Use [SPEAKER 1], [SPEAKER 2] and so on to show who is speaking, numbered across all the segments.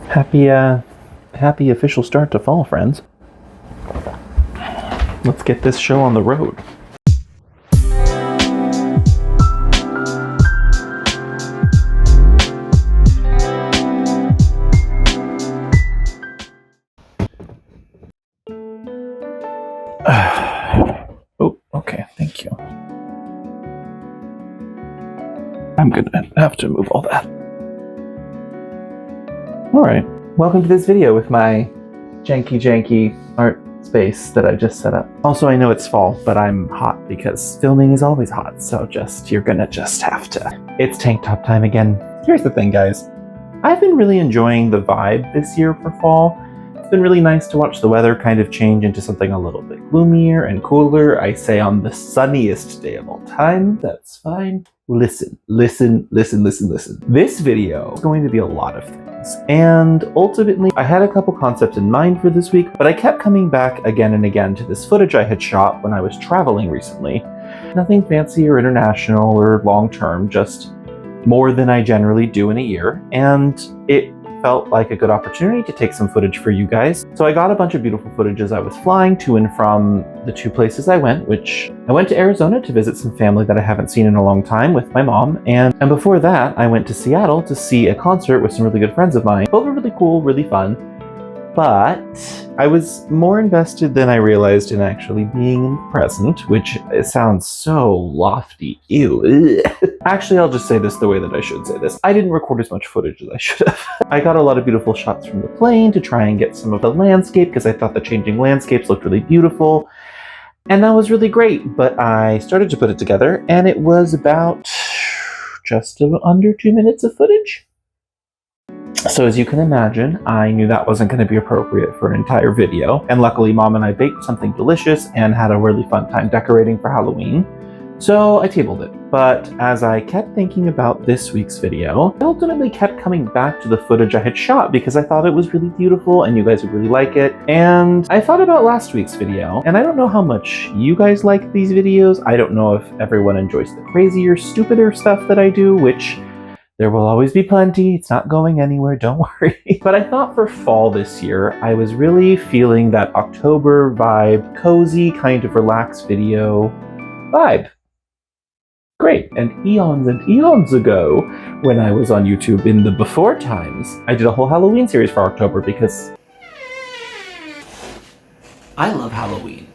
[SPEAKER 1] Happy official start to fall, friends. Let's get this show on the road. Oh, okay, thank you. I'm gonna have to move all that. Alright, welcome to this video with my janky art space that I just set up. Also, I know it's fall, but I'm hot because filming is always hot, so you're gonna just have to. It's tank top time again. Here's the thing, guys. I've been really enjoying the vibe this year for fall. It's been really nice to watch the weather kind of change into something a little bit gloomier and cooler. I say on the sunniest day of all time. That's fine. Listen. This video is going to be a lot of things. And ultimately, I had a couple concepts in mind for this week, but I kept coming back again and again to this footage I had shot when I was traveling recently. Nothing fancy or international or long-term, just more than I generally do in a year. And it felt like a good opportunity to take some footage for you guys. So I got a bunch of beautiful footage as I was flying to and from the two places I went, which I went to Arizona to visit some family that I haven't seen in a long time with my mom. And before that, I went to Seattle to see a concert with some really good friends of mine. Both were really cool, really fun. But I was more invested than I realized in actually being in the present, which it sounds so lofty. Ew. Actually, I'll just say this the way that I should say this. I didn't record as much footage as I should have. I got a lot of beautiful shots from the plane to try and get some of the landscape because I thought the changing landscapes looked really beautiful. And that was really great, but I started to put it together and it was about just under 2 minutes of footage. So as you can imagine, I knew that wasn't going to be appropriate for an entire video. And luckily, Mom and I baked something delicious and had a really fun time decorating for Halloween. So I tabled it. But as I kept thinking about this week's video, I ultimately kept coming back to the footage I had shot because I thought it was really beautiful and you guys would really like it. And I thought about last week's video, and I don't know how much you guys like these videos. I don't know if everyone enjoys the crazier, stupider stuff that I do, which there will always be plenty. It's not going anywhere, don't worry. But I thought for fall this year, I was really feeling that October vibe, cozy, kind of relaxed video vibe. Great, and eons ago, when I was on YouTube in the before times, I did a whole Halloween series for October because I love Halloween.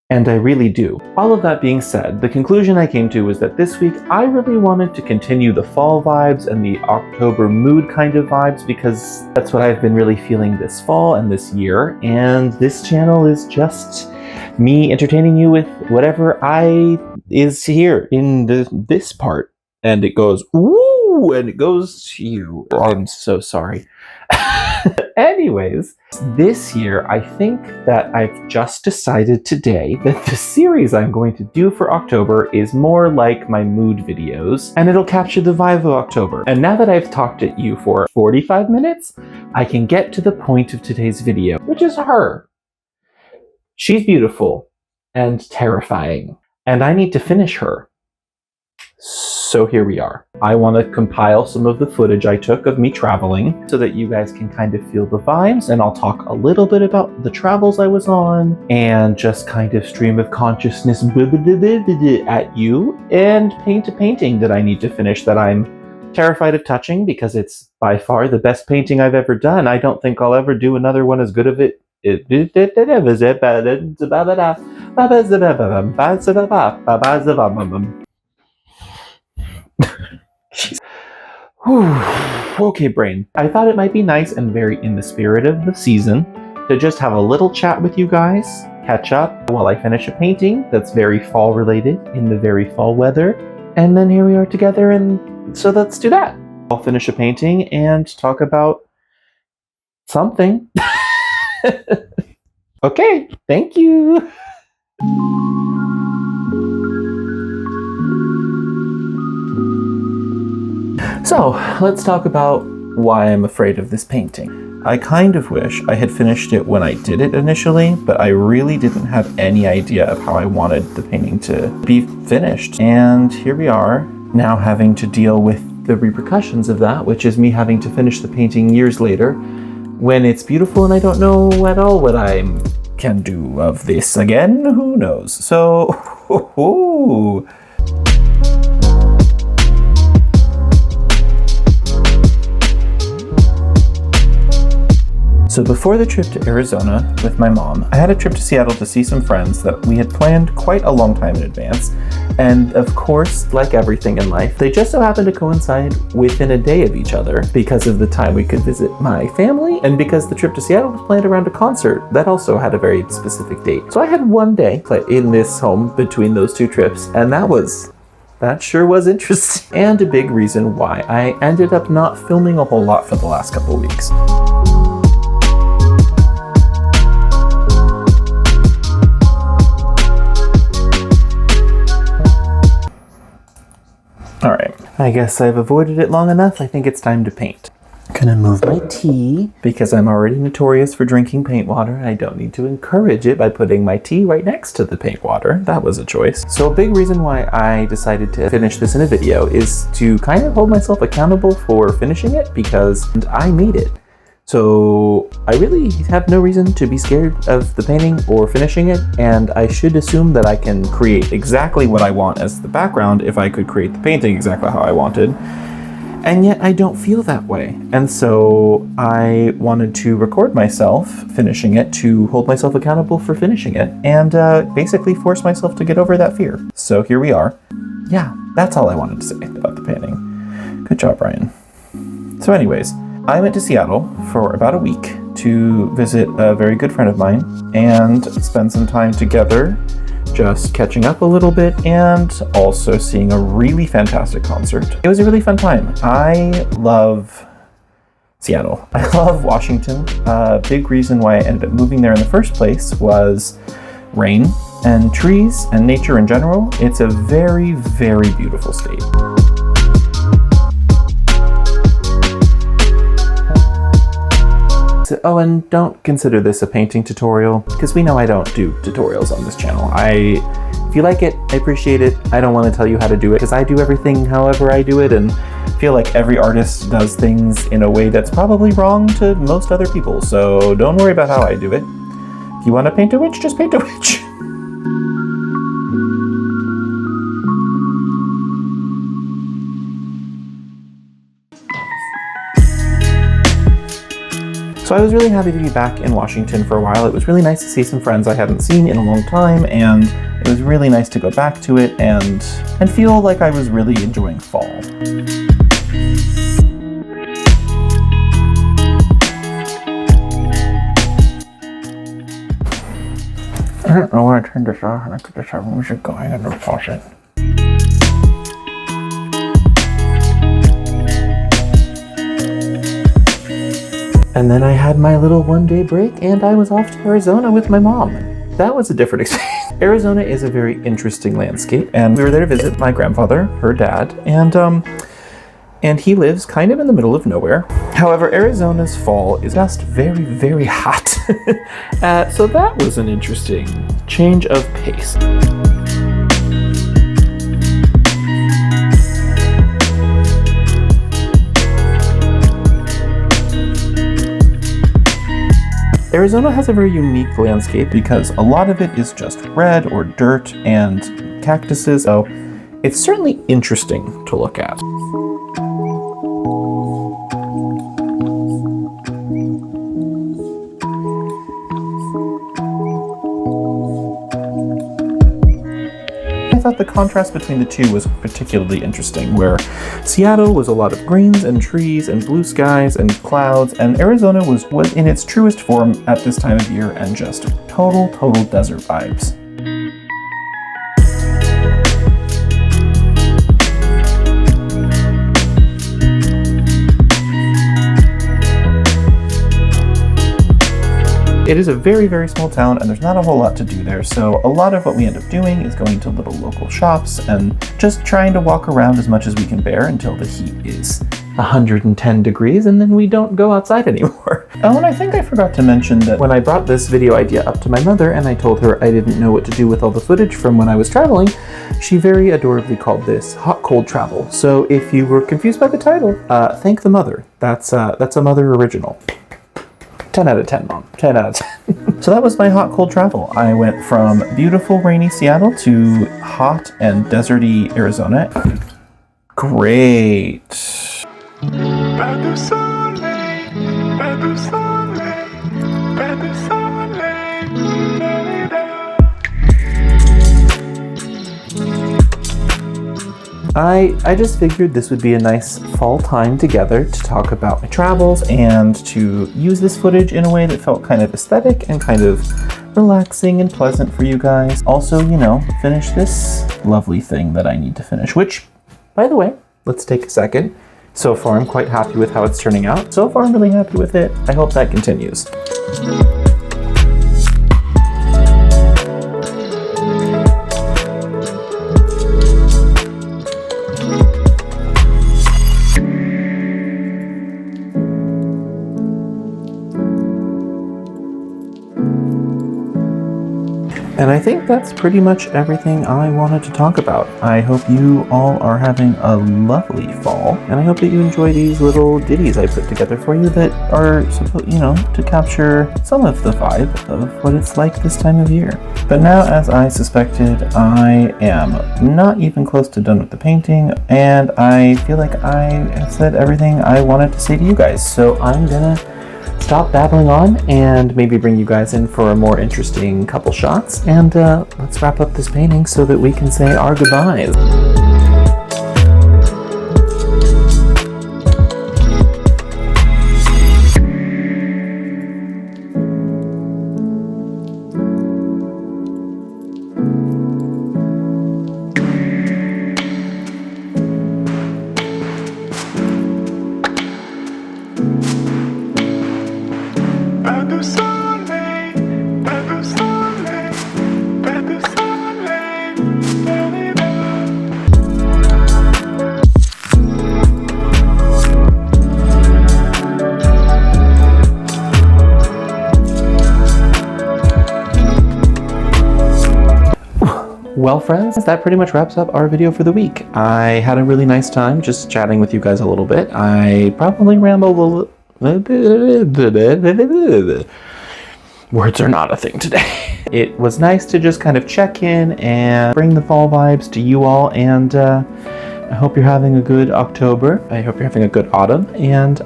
[SPEAKER 1] And I really do. All of that being said, the conclusion I came to was that this week I really wanted to continue the fall vibes and the October mood kind of vibes because that's what I've been really feeling this fall and this year. And this channel is just me entertaining you with whatever is here in this part. And it goes, ooh, and it goes to you. Oh, I'm so sorry. Anyways, this year I think that I've just decided today that the series I'm going to do for October is more like my mood videos, and it'll capture the vibe of October. And now that I've talked at you for 45 minutes, I can get to the point of today's video, which is her. She's beautiful and terrifying, and I need to finish her. So here we are. I want to compile some of the footage I took of me traveling so that you guys can kind of feel the vibes, and I'll talk a little bit about the travels I was on and just kind of stream of consciousness at you and paint a painting that I need to finish that I'm terrified of touching because it's by far the best painting I've ever done. I don't think I'll ever do another one as good of it. Okay, brain. I thought it might be nice and very in the spirit of the season to just have a little chat with you guys, catch up while I finish a painting that's very fall related in the very fall weather. And then here we are together, and so let's do that. I'll finish a painting and talk about something. Okay, thank you. So let's talk about why I'm afraid of this painting. I kind of wish I had finished it when I did it initially, but I really didn't have any idea of how I wanted the painting to be finished. And here we are, now having to deal with the repercussions of that, which is me having to finish the painting years later when it's beautiful and I don't know at all what I can do of this again. Who knows? So, So before the trip to Arizona with my mom, I had a trip to Seattle to see some friends that we had planned quite a long time in advance. And of course, like everything in life, they just so happened to coincide within a day of each other because of the time we could visit my family and because the trip to Seattle was planned around a concert that also had a very specific date. So I had one day in this home between those two trips, and that sure was interesting. And a big reason why I ended up not filming a whole lot for the last couple weeks. Alright, I guess I've avoided it long enough. I think it's time to paint. Gonna move my tea because I'm already notorious for drinking paint water and I don't need to encourage it by putting my tea right next to the paint water. That was a choice. So a big reason why I decided to finish this in a video is to kind of hold myself accountable for finishing it because I made it. So I really have no reason to be scared of the painting or finishing it, and I should assume that I can create exactly what I want as the background if I could create the painting exactly how I wanted. And yet I don't feel that way. And so I wanted to record myself finishing it to hold myself accountable for finishing it and basically force myself to get over that fear. So here we are. Yeah, that's all I wanted to say about the painting. Good job, Brian. So anyways, I went to Seattle for about a week to visit a very good friend of mine and spend some time together, just catching up a little bit and also seeing a really fantastic concert. It was a really fun time. I love Seattle. I love Washington. A big reason why I ended up moving there in the first place was rain and trees and nature in general. It's a very, very beautiful state. Oh, and don't consider this a painting tutorial, because we know I don't do tutorials on this channel. If you like it, I appreciate it. I don't want to tell you how to do it, because I do everything however I do it, and feel like every artist does things in a way that's probably wrong to most other people, so don't worry about how I do it. If you want to paint a witch, just paint a witch. So I was really happy to be back in Washington for a while. It was really nice to see some friends I hadn't seen in a long time, and it was really nice to go back to it and feel like I was really enjoying fall. I don't know where I turned this off, and I could just have music going and pause it. And then I had my little one-day break and I was off to Arizona with my mom. That was a different experience. Arizona is a very interesting landscape, and we were there to visit my grandfather, her dad, and he lives kind of in the middle of nowhere. However, Arizona's fall is just very, very hot. So that was an interesting change of pace. Arizona has a very unique landscape because a lot of it is just red or dirt and cactuses, so it's certainly interesting to look at. I thought the contrast between the two was particularly interesting, where Seattle was a lot of greens and trees and blue skies and clouds, and Arizona was in its truest form at this time of year and just total desert vibes. It is a very, very small town and there's not a whole lot to do there, so a lot of what we end up doing is going to little local shops and just trying to walk around as much as we can bear until the heat is 110 degrees, and then we don't go outside anymore. Oh, and I think I forgot to mention that when I brought this video idea up to my mother and I told her I didn't know what to do with all the footage from when I was traveling, she very adorably called this hot cold travel. So if you were confused by the title, thank the mother. That's a mother original. 10 out of 10, Mom. 10 out of 10. So that was my hot cold travel. I went from beautiful rainy Seattle to hot and deserty Arizona. Great. I just figured this would be a nice fall time together to talk about my travels and to use this footage in a way that felt kind of aesthetic and kind of relaxing and pleasant for you guys. Also, you know, finish this lovely thing that I need to finish, which, by the way, let's take a second. So far, I'm quite happy with how it's turning out. So far, I'm really happy with it. I hope that continues. And I think that's pretty much everything I wanted to talk about. I hope you all are having a lovely fall, and I hope that you enjoy these little ditties I put together for you that are supposed, you know, to capture some of the vibe of what it's like this time of year. But now, as I suspected, I am not even close to done with the painting, and I feel like I have said everything I wanted to say to you guys. So I'm gonna stop babbling on and maybe bring you guys in for a more interesting couple shots, and let's wrap up this painting so that we can say our goodbyes. Well, friends, that pretty much wraps up our video for the week. I had a really nice time just chatting with you guys a little bit. I probably rambled a little... Words are not a thing today. It was nice to just kind of check in and bring the fall vibes to you all, and I hope you're having a good October. I hope you're having a good autumn, and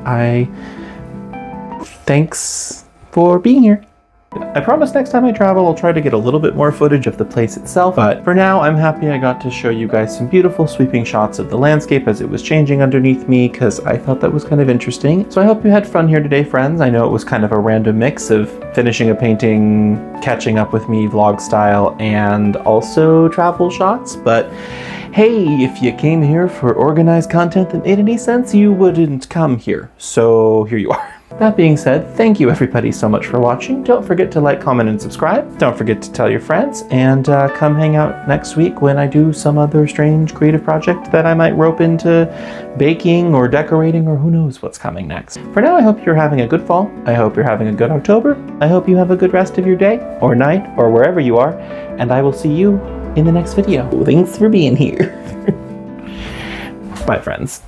[SPEAKER 1] thanks for being here. I promise next time I travel, I'll try to get a little bit more footage of the place itself, but for now, I'm happy I got to show you guys some beautiful sweeping shots of the landscape as it was changing underneath me, because I thought that was kind of interesting. So I hope you had fun here today, friends. I know it was kind of a random mix of finishing a painting, catching up with me vlog style, and also travel shots, but hey, if you came here for organized content that made any sense, you wouldn't come here. So here you are. That being said, thank you everybody so much for watching. Don't forget to like, comment, and subscribe. Don't forget to tell your friends, and come hang out next week when I do some other strange creative project that I might rope into baking or decorating, or who knows what's coming next. For now, I hope you're having a good fall. I hope you're having a good October. I hope you have a good rest of your day or night or wherever you are, and I will see you in the next video. Thanks for being here. Bye, friends.